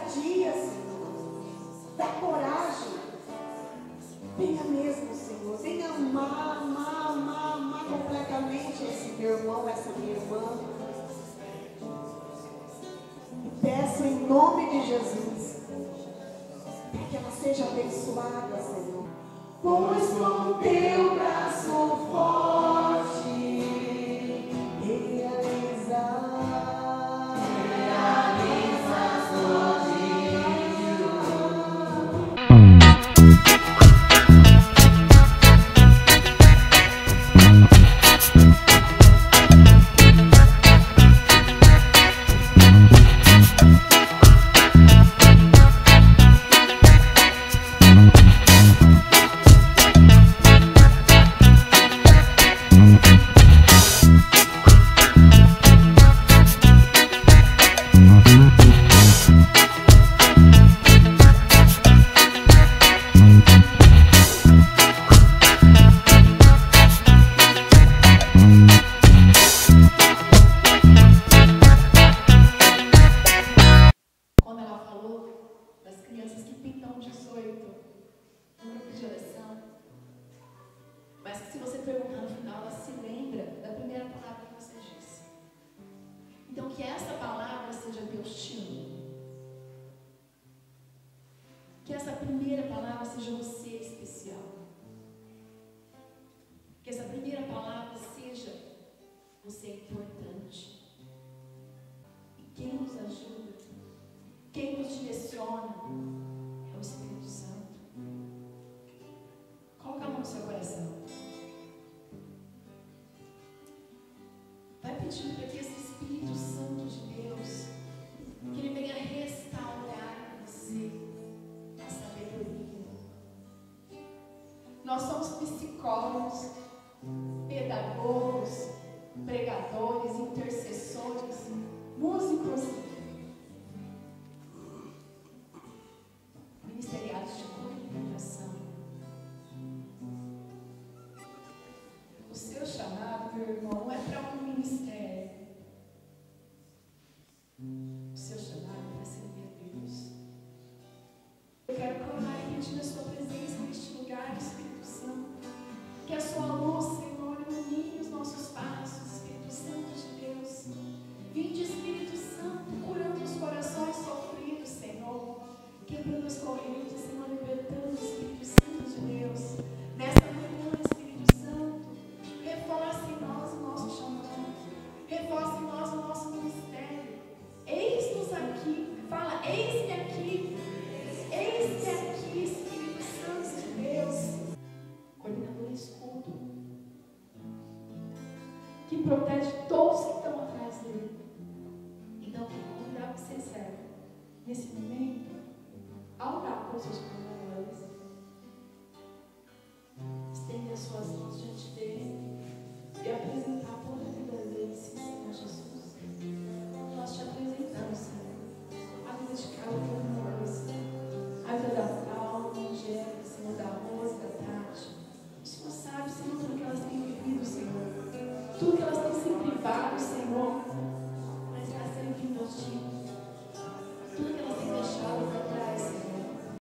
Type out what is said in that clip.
ousadia, Senhor. Dá coragem. Venha mesmo, Senhor. Venha amar completamente esse meu irmão, essa minha irmã. E peço em nome de Jesus para que ela seja abençoada, Senhor. Pois com teu braço forte Nós somos psicólogos, pedagogos, pregadores, intercessores, músicos, ministeriados de comunicação. O seu chamado, meu irmão, não é para um ministério. O seu chamado é para servir a Deus. Eu quero clamar e pedir a sua presença neste lugar, Espírito Santo. Que a sua luz, Senhor, ilumine os nossos passos, Espírito Santo de Deus. Vinde, Espírito Santo, curando os corações sofridos, Senhor. Quebrando as correntes, Senhor, libertando, Espírito Santo de Deus. Nesta manhã, Espírito Santo, reforce em nós o nosso chamado. Reforce em nós o nosso ministério. Eis-nos aqui. Fala, eis-me aqui. Eis-me aqui, Espírito Santo de Deus. Coordenador escudo, que protege todos que estão atrás dele. Então, eu vou convidar você, servo, nesse momento, a orar por seus